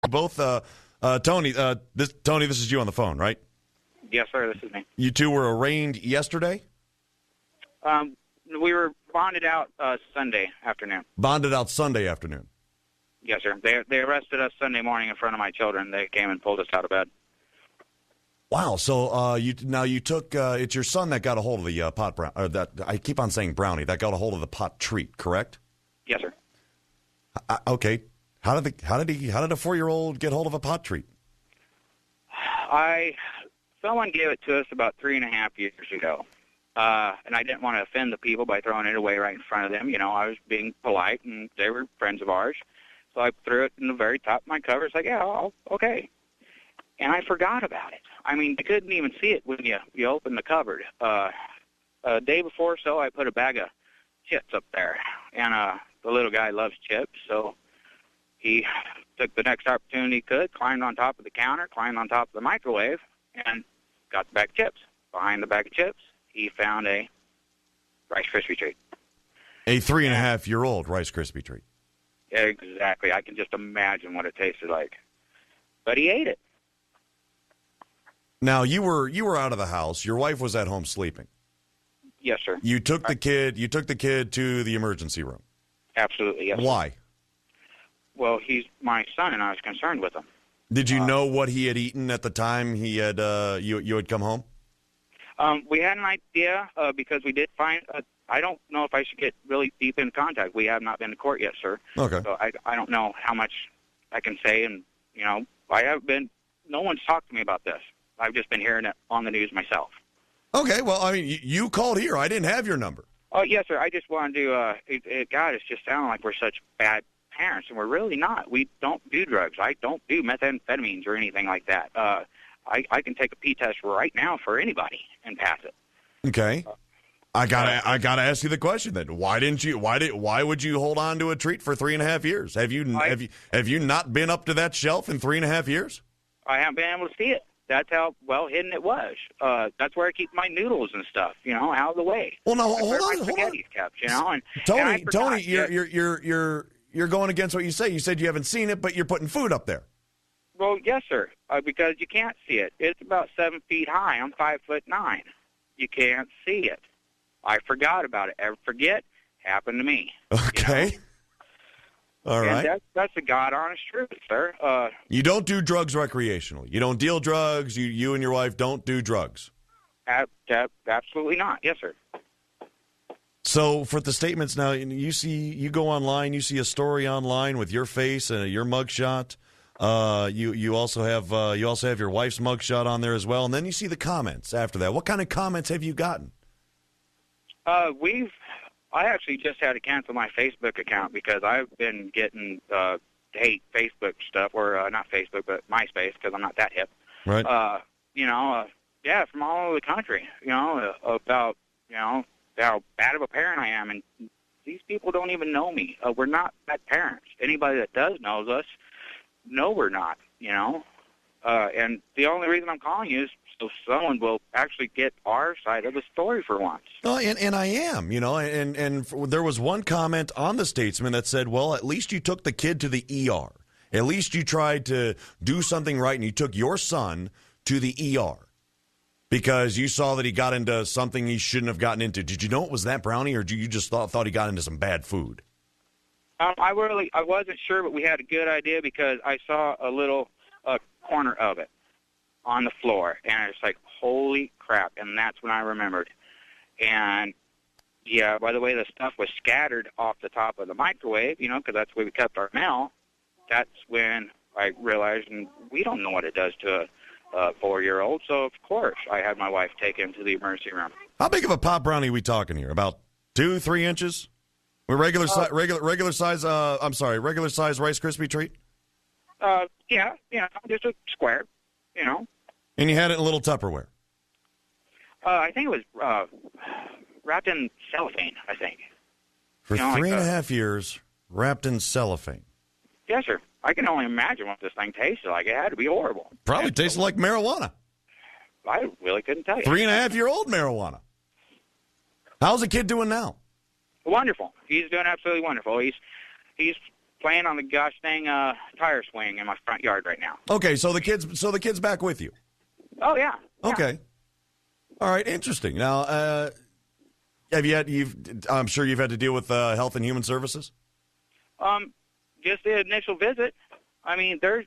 both, Tony, this is you on the phone, right? Yes, sir, this is me. You two were arraigned yesterday? We were bonded out Sunday afternoon. Bonded out Sunday afternoon. Yes, sir. They arrested us Sunday morning in front of my children. They came and pulled us out of bed. Wow. So you took it's your son that got a hold of the pot brown. Or that I keep on saying brownie that got a hold of the pot treat, correct? Yes, sir. Okay. How did a 4-year-old get hold of a pot treat? Someone gave it to us about 3.5 years ago. And I didn't want to offend the people by throwing it away right in front of them. You know, I was being polite, and they were friends of ours. So I threw it in the very top of my cover. It's like, yeah, okay. And I forgot about it. I mean, you couldn't even see it when you opened the cupboard. A day before, so I put a bag of chips up there. And the little guy loves chips, so he took the next opportunity he could, climbed on top of the counter, climbed on top of the microwave, and got the bag of chips. Behind the bag of chips, he found a Rice Krispie treat. A 3.5-year-old Rice Krispie treat. Exactly. I can just imagine what it tasted like. But he ate it. Now, you were out of the house. Your wife was at home sleeping. Yes, sir. You took the kid to the emergency room. Absolutely, yes. Why? Well, he's my son, and I was concerned with him. Did you know what he had eaten at the time he had you had come home? We had an idea because we did find. I don't know if I should get really deep in contact. We have not been to court yet, sir. Okay. So I don't know how much I can say, and I have been. No one's talked to me about this. I've just been hearing it on the news myself. Okay. Well, I mean, you called here. I didn't have your number. Oh yes, sir. I just wanted to. God, it's just sounding like we're such bad parents, and we're really not. We don't do drugs. I don't do methamphetamines or anything like that. I can take a pee test right now for anybody and pass it. Okay. I gotta ask you the question then. Why would you hold on to a treat for 3.5 years? Have you not been up to that shelf in 3.5 years? I haven't been able to see it. That's how well hidden it was. That's where I keep my noodles and stuff, out of the way. Well, no, hold on. Spaghetti's kept, and Tony, you're going against what you say. You said you haven't seen it, but you're putting food up there. Well, yes, sir, because you can't see it. It's about 7 feet high. I'm 5'9". You can't see it. I forgot about it. Ever forget? Happened to me. Okay. All right. And that's the God-honest truth, sir. You don't do drugs recreationally. You don't deal drugs. You and your wife don't do drugs. Absolutely not. Yes, sir. So for the statements now, you go online, you see a story online with your face and your mugshot. You also have your wife's mugshot on there as well, and then you see the comments after that. What kind of comments have you gotten? I actually just had to cancel my Facebook account because I've been getting hate Facebook stuff, or not Facebook, but MySpace, because I'm not that hip. Right. From all over the country. About how bad of a parent I am, and these people don't even know me. We're not bad parents. Anybody that does knows us. No, we're not. And the only reason I'm calling you is so someone will actually get our side of the story for once. Oh, and I am, and there was one comment on the Statesman that said, well, at least you took the kid to the ER. At least you tried to do something right, and you took your son to the ER because you saw that he got into something he shouldn't have gotten into. Did you know it was that brownie, or you just thought he got into some bad food? I wasn't sure, but we had a good idea because I saw a little corner of it on the floor, and it's like, holy crap, and that's when I remembered. And, yeah, by the way, the stuff was scattered off the top of the microwave, because that's where we kept our mail. That's when I realized, and we don't know what it does to a 4-year-old, so, of course, I had my wife take him to the emergency room. How big of a pop brownie are we talking here? About 2-3 inches? Regular size Rice Krispie treat? Yeah, just a square, And you had it in a little Tupperware? I think it was wrapped in cellophane, I think. For 3.5 years, wrapped in cellophane. Yes, sir. I can only imagine what this thing tasted like. It had to be horrible. Probably tasted like marijuana. I really couldn't tell you. 3.5-year-old marijuana. How's the kid doing now? Wonderful. He's doing absolutely wonderful. He's playing on the gosh dang tire swing in my front yard right now. Okay, so the kid's back with you. Oh yeah. Okay. All right, interesting. Now, I'm sure you've had to deal with Health and Human Services? Just the initial visit. I mean, there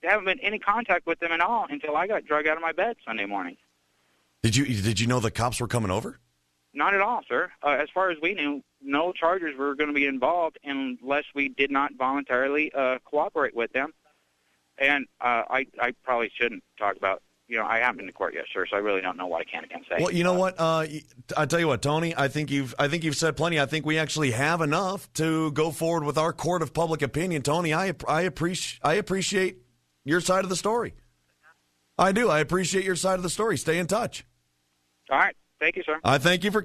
haven't been any contact with them at all until I got drug out of my bed Sunday morning. Did you know the cops were coming over? Not at all, sir. As far as we knew, no charges were going to be involved unless we did not voluntarily cooperate with them. And I probably shouldn't talk about, I haven't been to court yet, sir, so I really don't know what I can and can't say. Well, you know what? I tell you what, Tony, I think you've said plenty. I think we actually have enough to go forward with our court of public opinion. Tony, I appreciate your side of the story. I do. I appreciate your side of the story. Stay in touch. All right. Thank you, sir. I thank you for